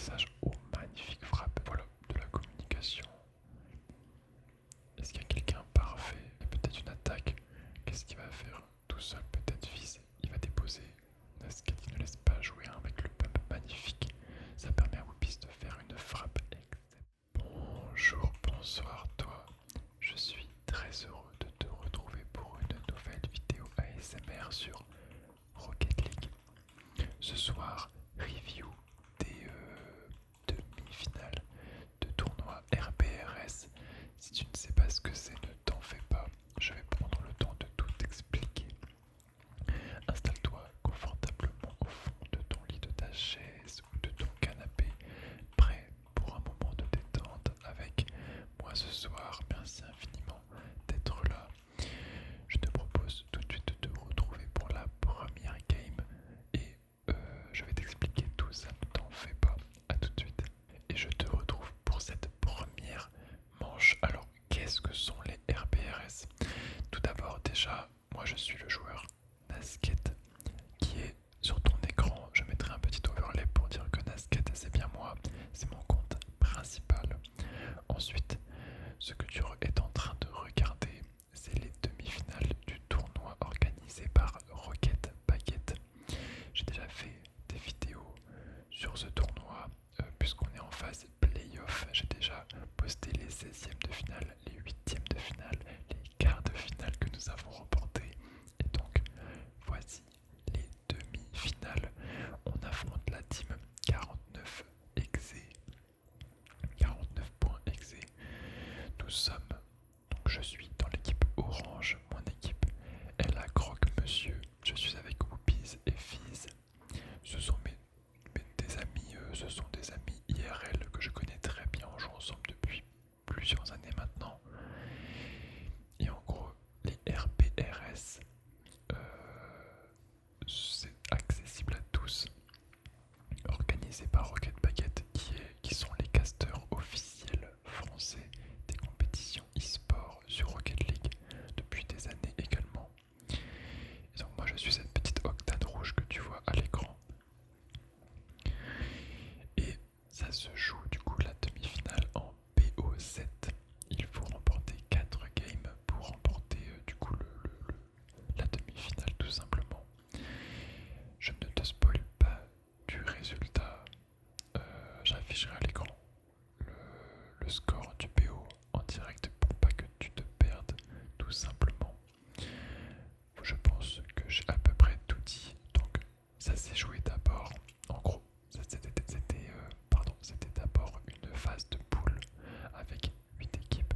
message. Oh, magnifique frappe. Voilà, de la communication. Est-ce qu'il y a quelqu'un parfait? Peut-être une attaque. Qu'est-ce qu'il va faire tout seul? Peut-être viser. Il va déposer. Nasket, il ne laisse pas jouer avec le pump magnifique. Ça permet à Whoopis de faire une frappe Bonjour, bonsoir toi. Je suis très heureux de te retrouver pour une nouvelle vidéo ASMR sur Rocket League. Ce soir, review des demi-finales de tournoi RBRS. Si tu ne sais pas ce que c'est, ne t'en fais pas. Je vais prendre le temps de tout expliquer. Installe-toi confortablement au fond de ton lit, de ta chaise ou de ton canapé, prêt pour un moment de détente avec moi ce soir. Merci infiniment d'être là. Je te propose tout de suite de te retrouver pour la première game et je vais t'expliquer tout ça, ne t'en fais pas. À tout de suite. Et je te retrouve pour cette première manche. Alors, qu'est-ce que sont les RBRS? Tout d'abord, déjà, moi je suis le joueur Nasket qui est sur ton écran. Je mettrai un petit overlay pour dire que Nasket c'est bien moi, c'est mon compte principal. Ensuite, ce que tu es en train de regarder, c'est les demi-finales du tournoi organisé par Rocket Baguette. J'ai déjà fait des vidéos sur ce tournoi, puisqu'on est en phase playoff. J'ai déjà posté les 16e de finale, les 8e de finale, les quarts de finale que nous avons remportés. Et donc, voici les demi-finales. On affronte la team 49 exé, 49 points exé. Nous sommes, donc je suis dans l'équipe orange, mon équipe est la Croque Monsieur. Je suis avec Whoopies et Fizz. Ce sont des amis, ce sont des amis IRL que je connais très bien. On joue ensemble depuis plusieurs années maintenant. Et en gros, les RBRS, c'est accessible à tous, organisé par Rocket Baguette, qui sont les casteurs officiels français des compétitions e-sport sur Rocket League depuis des années également. Et donc moi je suis cette petite octane rouge que tu vois à l'écran. Et ça se joue du coup la demi-finale en BO7. Il faut remporter 4 games pour remporter du coup la demi-finale tout simplement. Je ne te spoil pas du résultat. J'afficherai à l'écran le score du BO en direct pour pas que tu te perdes tout simplement. Je pense que j'ai à peu près tout dit. Donc ça s'est joué d'abord. En gros, c'était d'abord une phase de poule avec 8 équipes.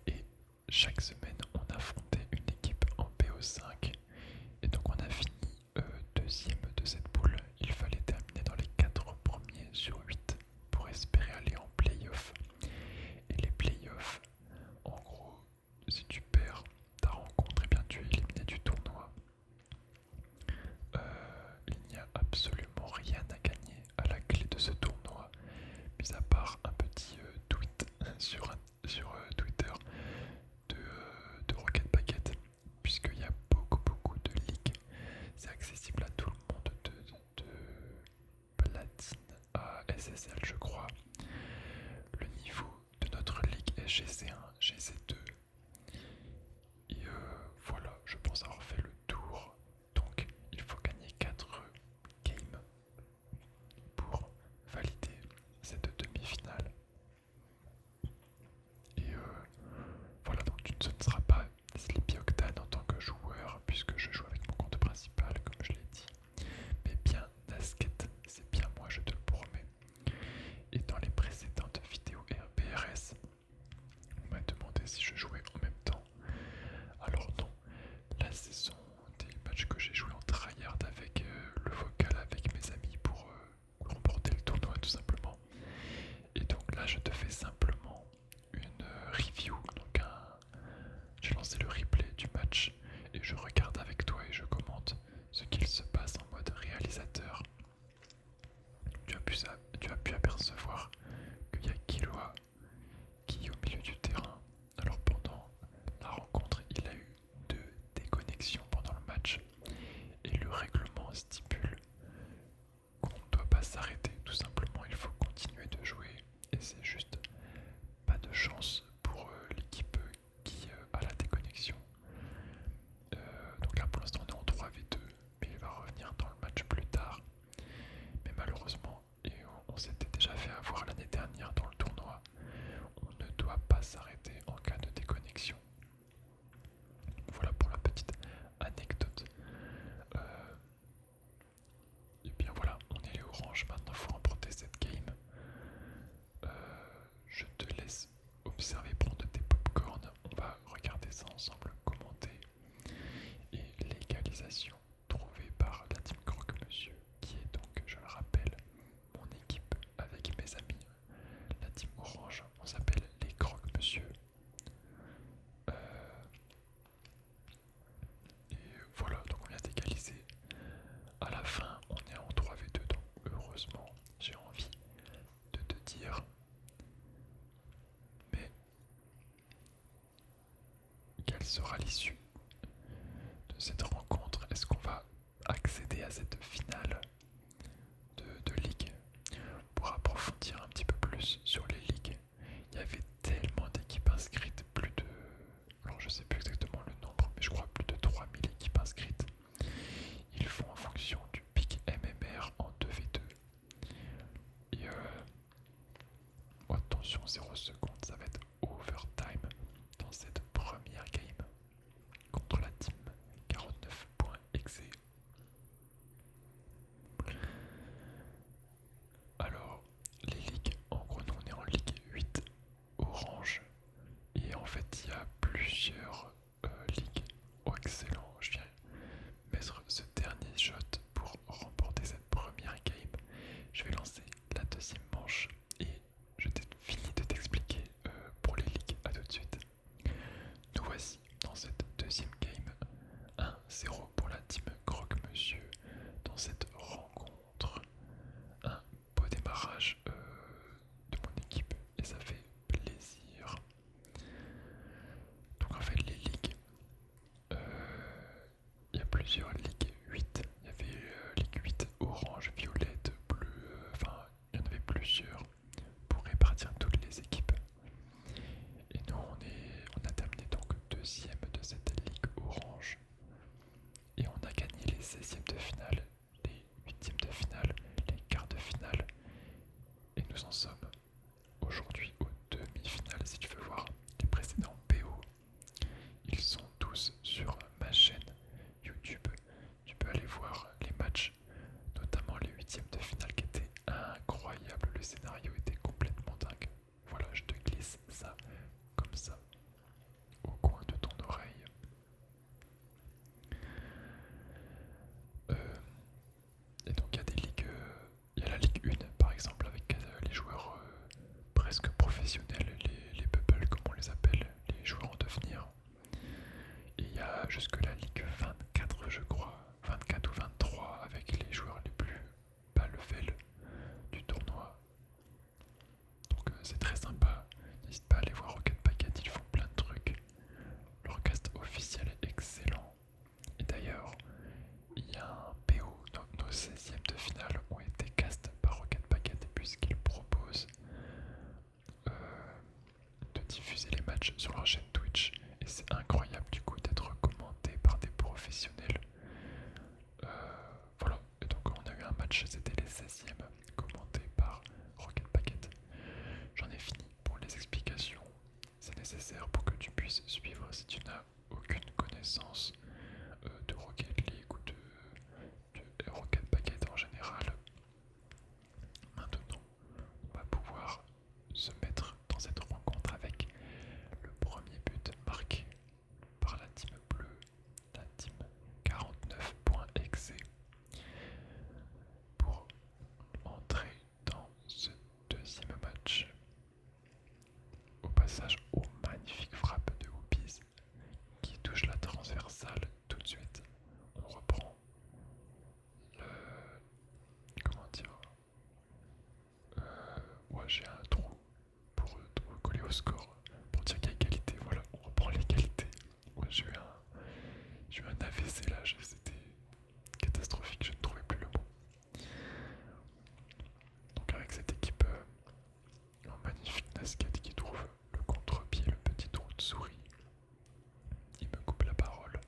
Et chaque semaine, on affrontait une équipe en BO5. Et donc on a fini deuxième de cette poule. Il fallait terminer dans les 4 premiers sur 8 pour espérer aller en playoff. Et les playoffs, en gros, si tu perds ta rencontre, et bien tu es éliminé du tournoi. Il n'y a absolument rien à gagner à la clé de ce tournoi, mis à part un petit tweet sur Twitter de Rocket Packet, puisqu'il y a beaucoup de ligues. C'est accessible à tout le monde, de platine à SSL je crois. Le niveau de notre ligue est GC1, GC2. Et voilà, je pense avoir fait le tour. Donc il faut gagner 4 games pour valider cette demi-finale. Et voilà, donc ce ne sera pas Sleepy Octane en tant que joueur, puisque je joue avec mon compte principal, comme je l'ai dit. Mais bien Nasket, c'est bien moi, je te le promets. Et dans les précédentes vidéos RBRS, on m'a demandé si je jouais en même temps. Alors non, là ce sont des matchs que j'ai joué en tryhard avec le vocal, avec mes amis pour remporter le tournoi tout simplement. Et donc là je te fais simplement une review, donc Orange, maintenant il faut remporter cette game. Euh, je te laisse observer, prendre tes popcorn. On va regarder ça ensemble, commenter. Et l'égalisation trouvée par la team Croque-Monsieur, qui est donc, je le rappelle, mon équipe avec mes amis. La team Orange, on s'appelle les Croque-Monsieur. Euh, et voilà, donc on vient d'égaliser. À la fin, on est en 3v2, donc heureusement, j'ai envie de te dire. Mais quelle sera l'issue de cette rencontre? Est-ce qu'on va accéder à cette finale de ligue? Pour approfondir un petit peu plus sur les ligues, il y avait tellement d'équipes inscrites, plus de... Alors je sais plus exactement le nombre, mais je crois plus de 3000 équipes inscrites. Ils font en fonction du pic MMR en 2v2. Et attention, 0 secondes, ça va être overtime dans cette première game contre la team 49.exe. Alors, les ligues, en gros, nous on est en Ligue 8 Orange. Et en fait, il y a plusieurs ligues. Oh, excellent, je viens mettre ce dernier shot pour remporter cette première game. Je vais lancer la deuxième manche et je t'ai fini de t'expliquer pour les ligues. À tout de suite. Nous voici dans cette deuxième game. 1-0 pour la team Croque-Monsieur dans cette rencontre. Un beau démarrage de mon équipe et ça fait plaisir. Donc en fait les ligues, il y a plusieurs ligues 8. Il y avait Ligue 8 orange, violette, bleu, enfin il y en avait plusieurs pour répartir toutes les équipes. Et nous on a terminé donc deuxième de cette ligue orange. Et on a gagné les 16e de finale, les 8e de finale, les quarts de finale. Et nous en sommes aujourd'hui aux demi-finales. Si tu veux voir les précédents PO, ils sont tous sur ma chaîne YouTube. Tu peux aller voir les matchs, notamment les 8e de finale qui étaient incroyables. Le scénario était complètement dingue. Voilà, je te glisse ça comme ça au coin de ton oreille. Et donc il y a des ligues, il y a la Ligue 1 par exemple avec les joueurs presque professionnels, les bubbles comme on les appelle, les joueurs en devenir. Et il y a jusque la Ligue 24 je crois, 24 ou 23 avec les joueurs les plus bas level du tournoi. Donc c'est très sympa, n'hésite pas à aller voir Rocket Packet, ils font plein de trucs. Leur cast officiel est excellent. Et d'ailleurs, il y a un PO, nos 16e de finale ont été cast par Rocket Packet puisqu'ils proposent de diffuser les matchs sur leur chaîne Twitch. Et c'est incroyable du coup d'être commenté par des professionnels. Voilà, et donc on a eu un match, c'était les 16e, commenté par Rocket Packet. J'en ai fini pour les explications. C'est nécessaire pour que tu puisses suivre si tu n'as aucune connaissance de Rocket League ou de Rocket Packet en général. Maintenant, on va pouvoir se mettre dans cette rencontre avec le premier but marqué par la team bleue, la team 49.exe, pour entrer dans ce deuxième match. Au passage, magnifique frappe de Whoopies qui touche la transversale tout de suite. On reprend le... comment dire, ouais, j'ai un trou pour coller au score, pour dire qu'il y a égalité. Voilà, on reprend l'égalité. Ouais, j'ai eu un AVC là, c'était catastrophique, je ne trouvais plus le mot. Donc avec cette équipe, un magnifique Nasket qui trouve le contre-pied, le petit trou de souris. Il me coupe la parole.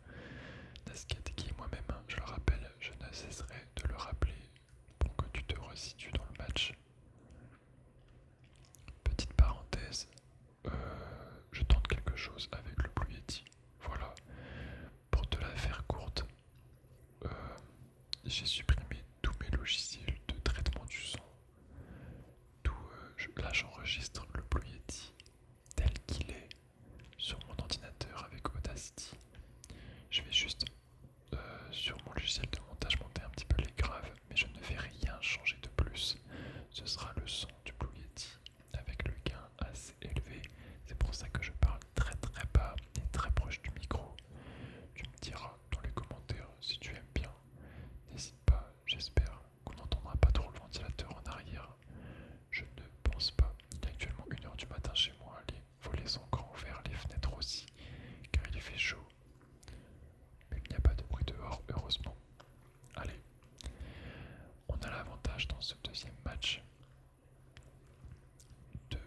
Nasket qui moi-même, je le rappelle, je ne cesserai de le rappeler pour que tu te resitues dans le match. Petite parenthèse, je tente quelque chose avec le Blue Yeti. Voilà, pour te la faire courte, j'ai supprimé tous mes logiciels de traitement ce deuxième match 2-1.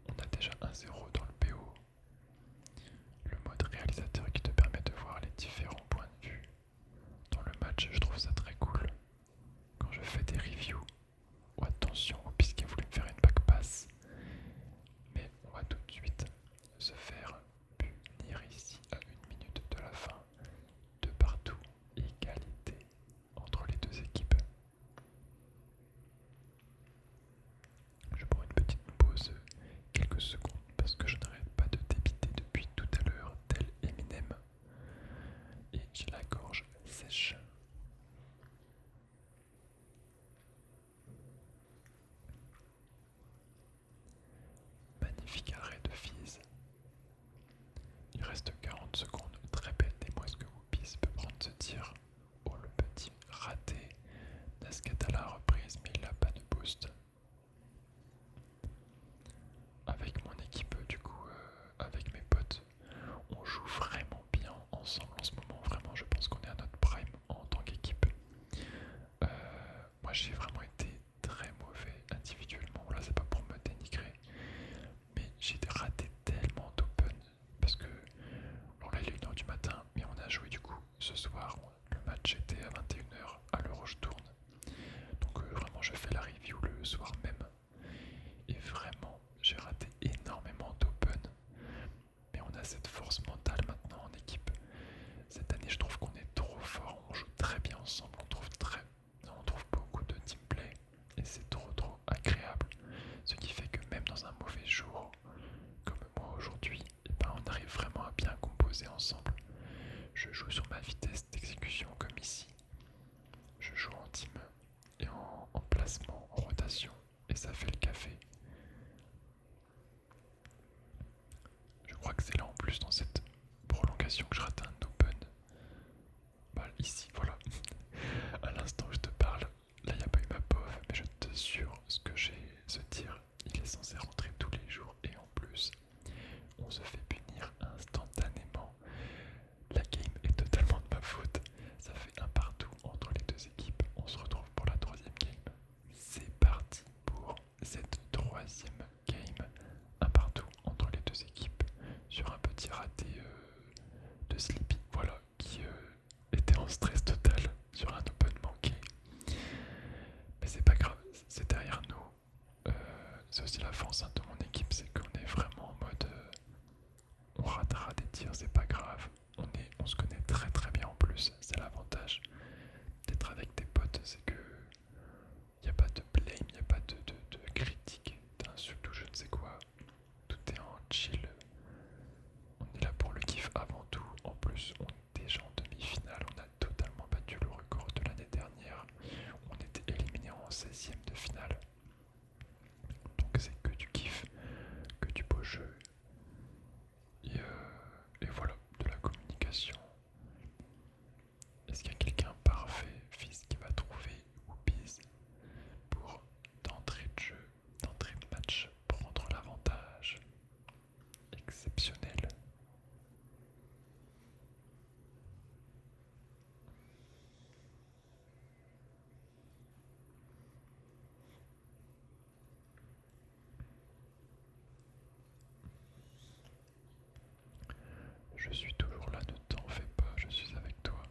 On a déjà 1-0 dans le PO. Le mode réalisateur qui te permet de voir les différents points de vue dans le match, je trouve ça très cool. Quand je fais des reviews, oh, attention, puisqu'il voulait me faire une back pass, mais on va tout de suite se faire punir ici à 1 minute de la fin. De partout, égalité entre les deux équipes. Je prends une petite pause, quelques secondes, parce que je n'arrête pas de débiter depuis tout à l'heure, tel Eminem, et j'ai la gorge sèche. Magnifique arrêt de Fizz. Il reste 40 secondes. Très belle démo. Est-ce que Whoopies peut prendre ce tir? Oh, le petit raté. Nascat à la reprise, mais il n'a pas de boost. Avec mon équipe, du coup, avec mes potes, on joue vraiment bien ensemble en ce moment. Vraiment, je pense qu'on est à notre prime en tant qu'équipe. Moi, j'ai vraiment été très mauvais individuellement. Là, c'est pas pour me dénigrer, mais j'ai raté tellement d'open parce que alors là il est 1h du matin, mais on a joué du coup ce soir. Le match était à 21h à l'heure où je tourne, donc vraiment je fais la review le soir même, et vraiment j'ai raté énormément d'open. Mais on a cette force mentale maintenant en équipe. Cette année je trouve qu'on est trop fort, on joue très bien ensemble, on trouve beaucoup de teamplay et c'est trop agréable. Ce qui fait que même dans un mauvais jour, comme moi aujourd'hui, et ben on arrive vraiment à bien composer ensemble. Je joue sur ma vitesse d'exécution comme ici. Je joue en team et en placement, en rotation, et ça fait le café. Je crois que c'est là en plus dans cette prolongation que je rate un open. Bah ici, voilà. À l'instant où je te parle, là il n'y a pas eu ma pauvre, mais je te jure, ce tir, il est censé rentrer tous les jours, et en plus, on se fait punir instantanément. La game est totalement de ma faute. Ça fait un partout entre les deux équipes. On se retrouve pour la troisième game. C'est parti pour cette troisième game. Un partout entre les deux équipes sur un petit raté de Sleepy, voilà, qui était en stress total sur un open manqué. Mais c'est pas grave, c'est derrière nous. C'est aussi la force de mon équipe, c'est qu'on est vraiment en mode on ratera des tirs, c'est pas grave. On se connaît très bien en plus, c'est l'avantage d'être avec tes potes, c'est que y a pas de blame, y a pas de critique, d'insulte ou je ne sais quoi. Tout est en chill. On est là pour le kiff avant tout. En plus, on est déjà en demi-finale, on a totalement battu le record de l'année dernière. On était éliminé en 16e de finale. Donc c'est que du kiff, que du beau jeu. Et voilà, de la communication. Est-ce qu'il y a quelqu'un parfait, fils, qui va trouver Whoopies pour d'entrée de jeu, d'entrée de match, prendre l'avantage? Exceptionnel. Je suis toujours là, ne t'en fais pas, je suis avec toi,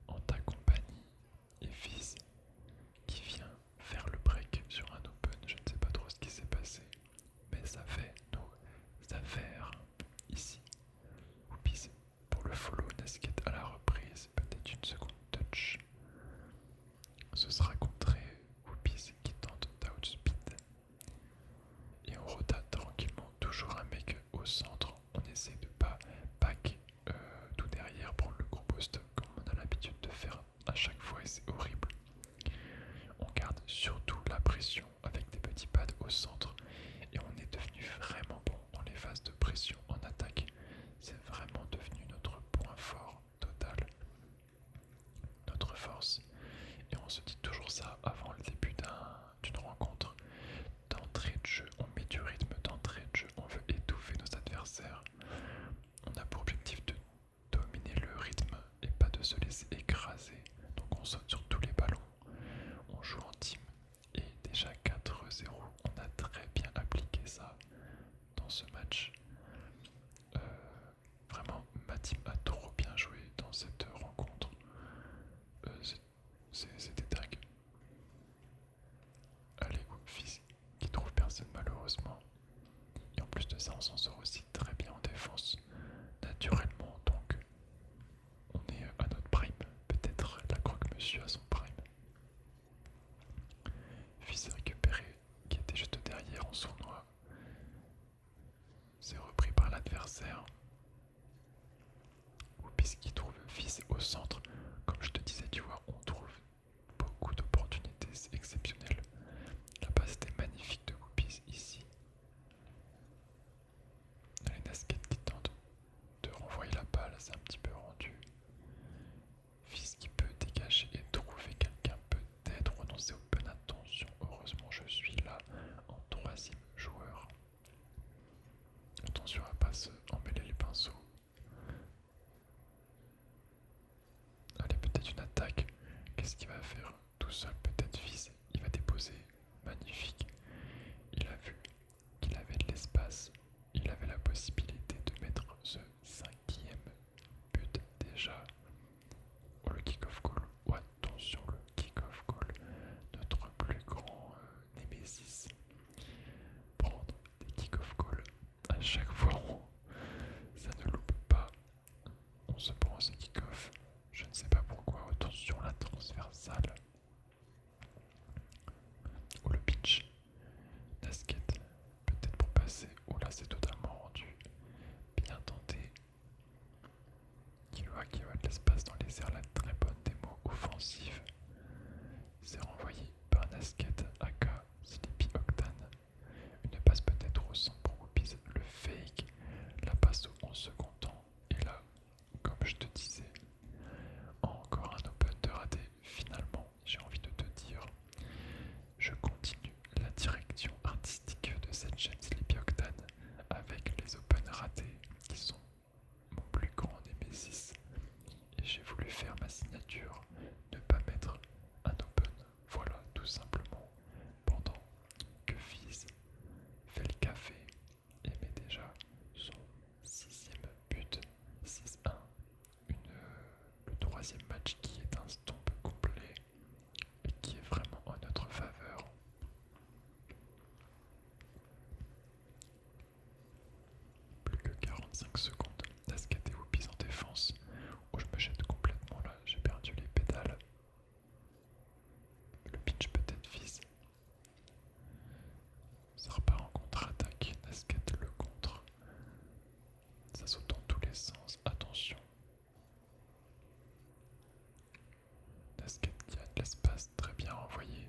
en ta compagnie. Et fils qui vient faire le break sur un open, je ne sais pas trop ce qui s'est passé, mais ça fait nos affaires ici. Whoopies pour le follow Nasket à la reprise, peut-être une seconde touch. Ce sera contré. Whoopies qui tente d'outspeed. Et on rota tranquillement, toujours un mec au centre. On essaie de pas back tout derrière, prendre le gros post comme on a l'habitude de faire à chaque fois et c'est horrible. On garde surtout la pression avec des petits pads au centre et on est devenu vraiment bon dans les phases de pression en attaque. C'est vraiment devenu notre point fort total, notre force. Et on se dit toujours ça avant le début d'une rencontre. D'entrée de jeu, on met du rythme d'entrée de jeu, on veut étouffer nos adversaires. On a pour objectif de dominer le rythme et pas de se laisser écraser. Donc on saute sur tous les ballons, monsieur à son prime. Fils récupéré, qui était juste derrière en sournois, c'est repris par l'adversaire. Puisqu'il trouve fils au centre, comme je te disais, tu vois, on trouve beaucoup d'opportunités, c'est exceptionnel. La passe était magnifique de Whoopies ici. Les Nasket qui tentent de renvoyer la balle, c'est un petit peu rendu. Fils qui peut dégager et trouver quelqu'un, peut-être renoncer open. Attention, heureusement je suis là en troisième joueur. Attention à pas se emmêler les pinceaux. Allez, peut-être une attaque. Qu'est-ce qu'il va faire tout seul? Peut-être Fils. Il va déposer. Magnifique. Il a vu qu'il avait de l'espace. Il avait la possibilité de mettre ce cinquième but déjà. Oh, le kick-off goal. Oh, attention, le kick-off goal. Notre plus grand némésis. Prendre des kick-off goals à chaque fois. Ça ne loupe pas. On se prend ce kick-off. Je ne sais pas pourquoi. Attention, la transversale. Oh, le pitch. Nasket. Peut-être pour passer. Oh là, c'est totalement rendu. Bien tenté. Killua qui a de l'espace dans les airs. La très bonne démo offensive. C'est renvoyé par Nasket. AK. Sleepy Octane. Une passe peut-être au centre pour Whoopies. Le fake. La passe au 11 second temps. Et là, comme je te disais, encore un open de raté. Finalement, j'ai envie de te dire, je continue la direction artistique de cette chaîne Sleepy Octane avec les open ratés qui sont mon plus grand némésis. Et j'ai voulu faire ma signature, ne pas mettre un open. Voilà, tout simplement. Pendant que Fizz fait le café et met déjà son sixième but, 6-1. Le troisième match qui est un stomp complet et qui est vraiment en notre faveur. Plus que 45 secondes. Nasket et Whoopies en défense. Oh, je me jette complètement là, j'ai perdu les pédales. Le pitch peut-être Fizz. Ça repart en contre-attaque. Nasket le contre. Ça saute dans tous les sens. Attention. Nasket qui a de l'espace très bien envoyé.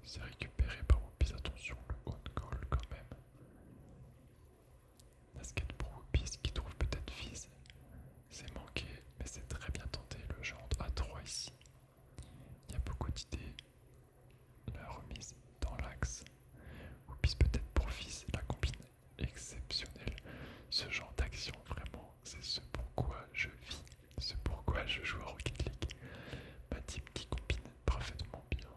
C'est récupéré par Whoopies. Attention, le on goal quand même. Nasket pour Whoopies qui trouve peut-être Fizz. C'est manqué, mais c'est très bien tenté. Le genre à 3 ici. Il y a beaucoup d'idées. La remise dans l'axe. Whoopies peut-être pour Fizz. La combine exceptionnelle. Ce genre d'action, vraiment, c'est ce pourquoi je vis. Ce pourquoi je joue à Rocket League. Ma team qui combine parfaitement bien.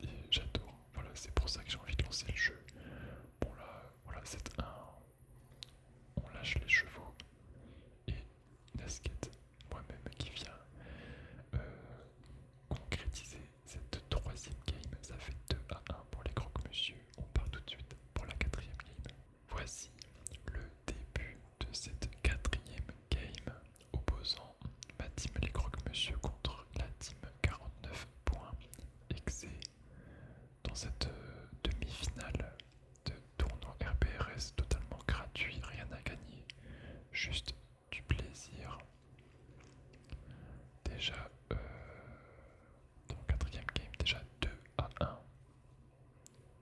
Et j'adore. Voilà, c'est pour ça que j'ai envie de lancer le jeu. Bon là, voilà, c'est un. On lâche les chevaux. Et Nasket, moi-même, qui vient concrétiser cette troisième game. Ça fait 2-1 pour les croque-monsieur. On part tout de suite pour la quatrième game. Voici le début de cette quatrième game opposant ma team les croque-monsieur contre la team 49 points exé dans cette demi-finale de tournoi RBRS totalement gratuit, rien à gagner, juste du plaisir. Déjà dans le quatrième game, déjà 2-1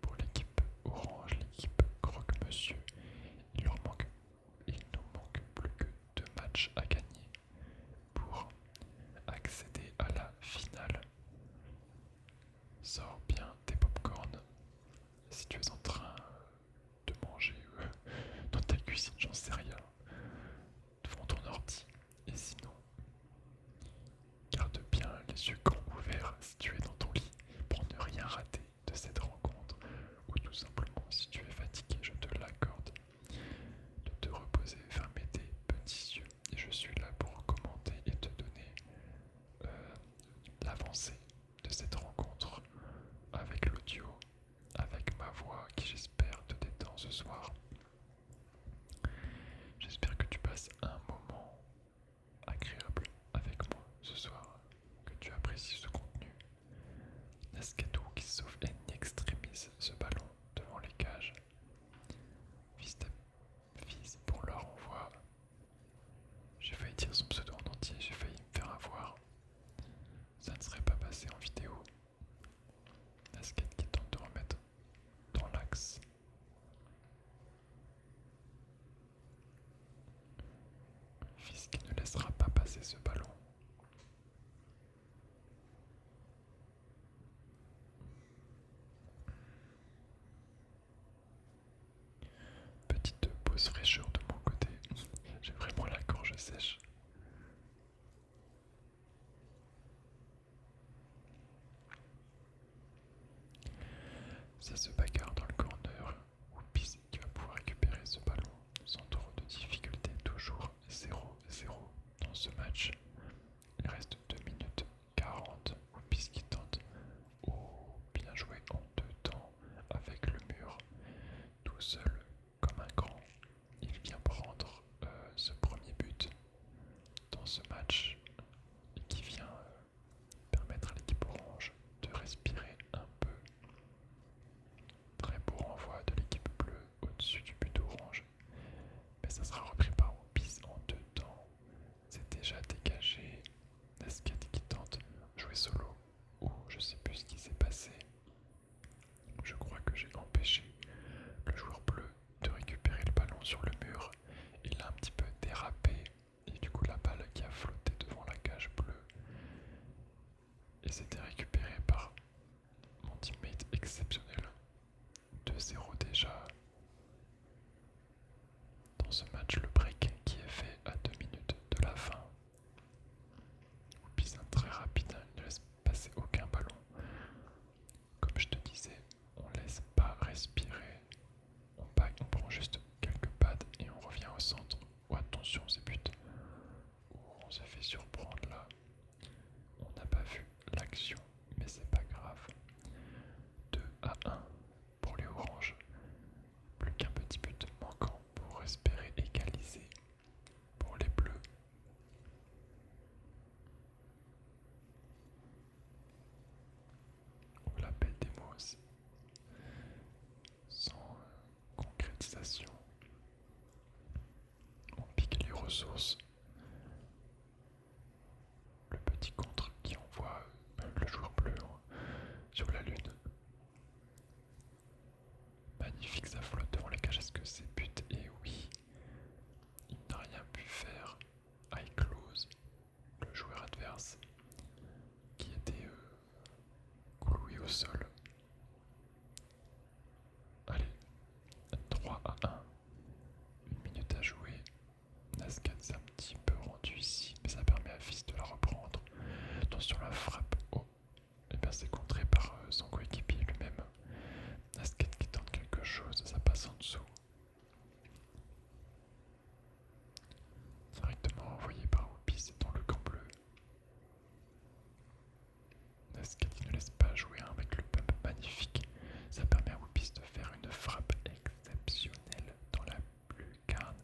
pour l'équipe orange, l'équipe croque-monsieur. Il nous manque plus que 2 matchs à gagner pour accéder à la finale. Sors bien tes popcorn si tu es en train de manger dans ta cuisine, j'en sais rien, devant ton ordi. Et sinon, garde bien les yeux grands ouverts si tu es dans ton lit pour ne rien rater de cette rencontre. Ou tout simplement, si tu es fatigué, je te l'accorde, de te reposer, fermer tes petits yeux. Et je suis là pour commenter et te donner l'avancée de cette rencontre avec l'audio, avec ma voix qui j'espère te détend ce soir. J'espère que tu passes un moment agréable avec moi ce soir, que tu apprécies Nascadou qui sauve en extremis ce ballon devant les cages. Vise pour le renvoi. J'ai failli dire son pseudo en entier, j'ai failli me faire avoir. Ça ne serait pas passé en vidéo. Nascad qui tente de remettre dans l'axe. Fils qui ne laissera pas passer ce ballon. Petite pause fraîcheur de mon côté. J'ai vraiment la gorge sèche. Ça se bagarre dans le corner. Oupis qui va pouvoir récupérer ce ballon sans trop de difficulté. Toujours 0-0 dans ce match. Il reste 2 minutes 40. Oupis qui tente. Oh, bien joué en 2 temps avec le mur. Tout seul comme un grand. Il vient prendre ce premier but dans ce match et qui vient permettre à l'équipe orange de respirer un peu. Très beau renvoi de l'équipe bleue au-dessus du but orange, mais ça sera repris par Oupis en 2 temps. C'est déjà dégagé. Nascad qui tente jouer solo. Oh, je sais plus ce qui s'est passé. Je crois que j'ai empêché le joueur bleu de récupérer le ballon sur le mur. Il a un petit peu dérapé et du coup la balle qui a flotté devant la cage bleue et c'était récupéré par mon teammate exceptionnel. 2-0 déjà dans ce match, le break qui est fait à 2 minutes de la fin. Oupis très rapide, il ne laisse passer aucun ballon. Comme je te disais, on laisse pas respirer. On prend juste quelques pads et on revient au centre. Oh, attention, c'est but. Oh, on s'est fait surprendre là. On n'a pas vu l'action, mais c'est pas grave. 2-1 pour les oranges. Plus qu'un petit but manquant pour espérer égaliser pour les bleus. Oh, l'appel des mots aussi. Sans concrétisation. On pique les ressources. Le petit contre qui envoie le joueur bleu sur la lune. Magnifique, ça flotte devant les cages. Est-ce que c'est but? Et oui, il n'a rien pu faire. High close, le joueur adverse qui était cloué au sol. Allez, 3-1. 1 minute à jouer. Nascad s'est un petit peu rendu ici, mais ça permet à Fils de la reprendre. Attention la frappe. Oh, et bien c'est contré par son coéquipier lui-même. Nascad qui tente quelque chose, ça passe en dessous. Directement envoyé par Oupis dans le camp bleu. Nascad qui ne laisse pas jouer avec le pump magnifique. Ça permet à Oupis de faire une frappe exceptionnelle dans la lucarne.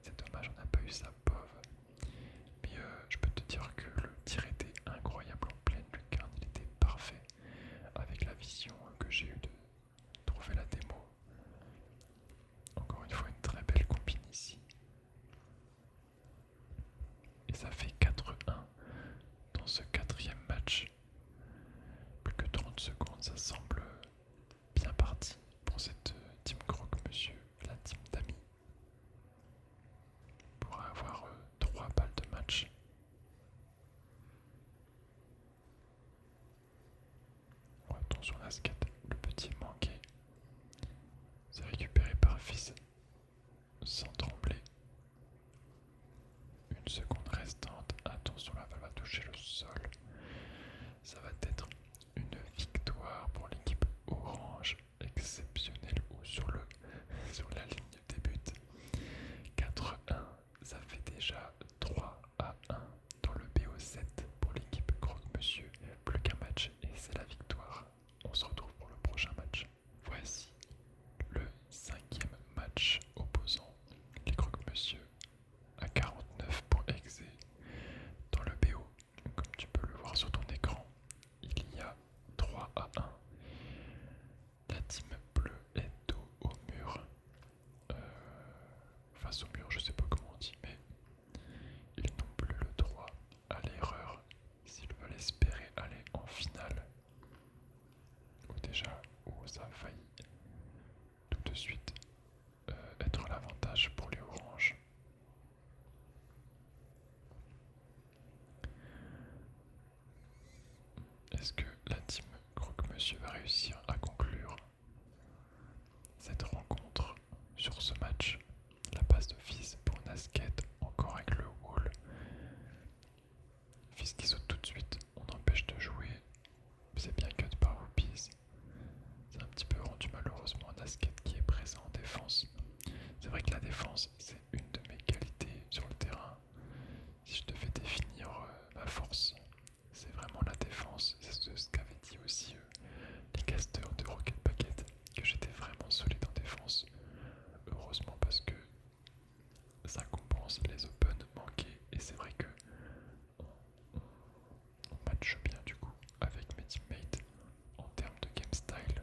C'est dommage, on n'a pas eu sa pauve. Mais je peux te dire que le tir était incroyable en pleine lucarne. Il était parfait avec la vision que j'ai eue de trouver la démo. Encore une fois, une très belle combine ici. Et ça fait 4-1 dans ce 4e match. Plus que 30 secondes, ça semble bien parti pour cette team croque-monsieur, la team d'amis. Pour avoir 3 balles de match. Oh, attention Nascad, le petit manqué. C'est récupéré par Fils sans trembler. 1 seconde restante. Attention, la balle va toucher le sol. Ça va être une victoire pour l'équipe orange exceptionnelle ou sur la ligne des buts. 4-1, ça fait déjà 3-1 dans le BO7 pour l'équipe croque-monsieur. Plus qu'un match et c'est la victoire. On se retrouve pour le prochain match. ça a failli tout de suite être l'avantage pour les oranges. Est-ce que la team Croque-Monsieur va réussir à conclure cette rencontre sur ce match? La passe de Fizz pour Nasket, encore avec le wall. Fizz qui saute tout de suite, on empêche de jouer. C'est bien cut par Whoopies. C'est un petit peu rendu malheureusement Nasket qui est présent en défense. C'est vrai que la défense, c'est une de mes qualités sur le terrain. Si je devais définir ma force, c'est vraiment la défense. C'est ce qu'avaient dit aussi les casters de Rocket Packet, que j'étais vraiment solide en défense. Heureusement parce que ça compense les open manqués et c'est vrai que on match bien du coup avec mes teammates en termes de game style.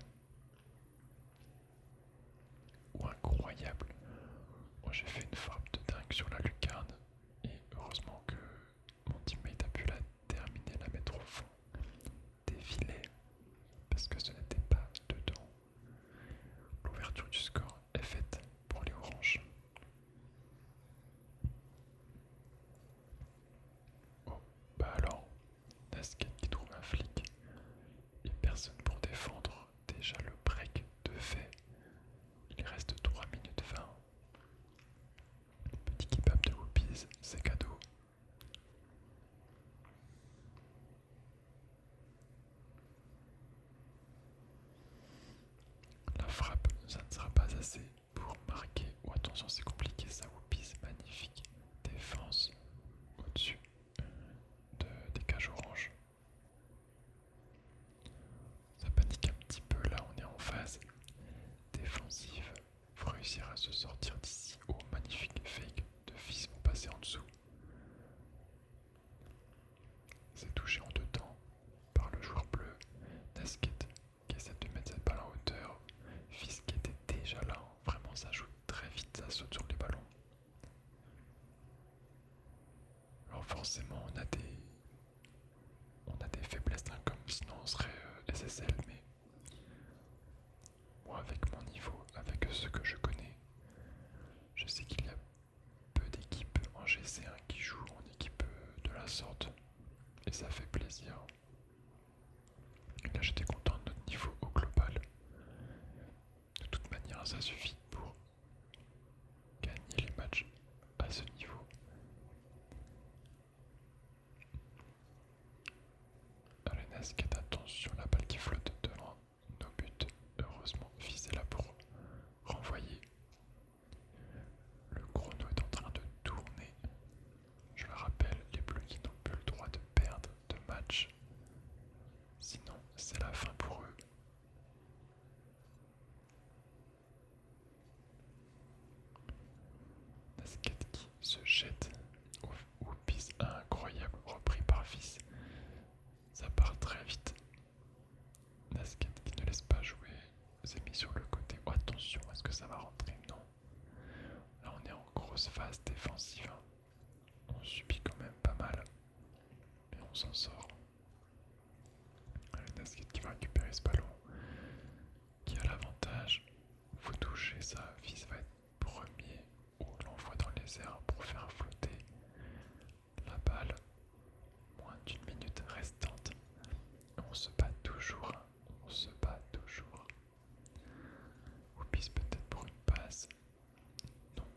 Ou incroyable. Moi j'ai fait une frappe de dingue sur la lucarne et heureusement que mon teammate a pu la terminer, la mettre au fond des filets parce que ce n'était pas dedans. L'ouverture du score est faite pour les oranges. Oh, bah alors, Nasket qui trouve un flic et personne pour défendre. Déjà le break de fait. Il reste 3 minutes 20. Petit kebab de Whoopies, c'est cadeau. La frappe, ça ne sera pas assez pour marquer. Oh, attention, c'est compliqué ça. Whoopies, magnifique. Défense au-dessus des cages oranges. Ça panique un petit peu là, on est en phase défensive. Faut réussir à se sortir d'ici. Oh, magnifique fake de Fizz pour passer en dessous. C'est touché en deux temps par le joueur bleu. Nasket qui essaie de mettre cette balle en hauteur. Fizz qui était déjà là. Vraiment, ça joue très vite, ça saute sur les ballons. Alors forcément, on a des faiblesses, hein, comme sinon on serait SSL, mais moi avec mon niveau, avec ce que je connais, je sais qu'il y a peu d'équipes en GC1 qui jouent en équipe de la sorte et ça fait plaisir. Et là j'étais content de notre niveau au global. De toute manière ça suffit pour gagner les matchs à ce niveau. Allez Nasket, attention, la balle qui flotte devant nos buts. Heureusement Fizz est là pour renvoyer. Le chrono est en train de tourner. Je le rappelle, les bleus qui n'ont plus le droit de perdre de match. Sinon, c'est la fin pour eux. Nasket qui se jette. Whoopies incroyable, repris par Fizz. Ça part très vite. Nasket qui ne laisse pas jouer. C'est mis sur le côté. Oh, attention, est-ce que ça va rentrer? Non. Là, on est en grosse phase défensive. On subit quand même pas mal. Mais on s'en sort. Allez, Nasket qui va récupérer ce ballon. Qui a l'avantage. Faut toucher ça. Fizz va être premier. Ou l'envoie dans les airs pour faire flotter la balle. Moins d'une minute restante. On se bat toujours. On se bat toujours. Whoopies peut-être pour une passe. Non.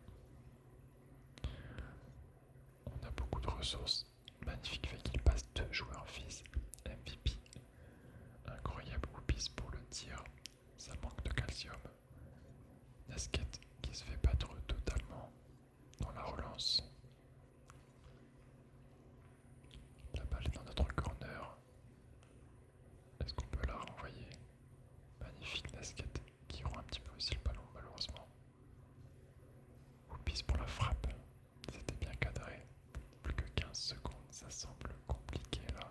On a beaucoup de ressources. Magnifique fait qu'il passe 2 joueurs Fizz. MVP. Incroyable Whoopies pour le tir. Ça manque de calcium. Nasket qui se fait battre totalement dans la relance. La balle est dans notre corner. Est-ce qu'on peut la renvoyer? Magnifique Nasket qui rend un petit peu aussi le ballon malheureusement. Whoopies pour la frappe. C'était bien cadré. Plus que 15 secondes, ça semble compliqué là.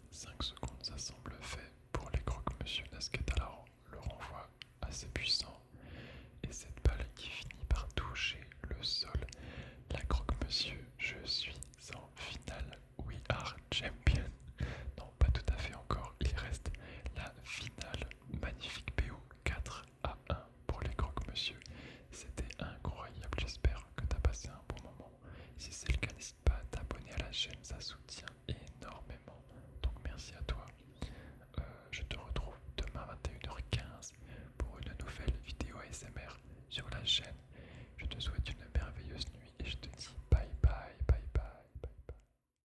« 5 secondes, ça semble fait pour les Croque-Monsieur. Nasket alors le renvoi assez puissant. Et cette balle qui finit par toucher le sol. La Croque-Monsieur, je suis en finale organisme.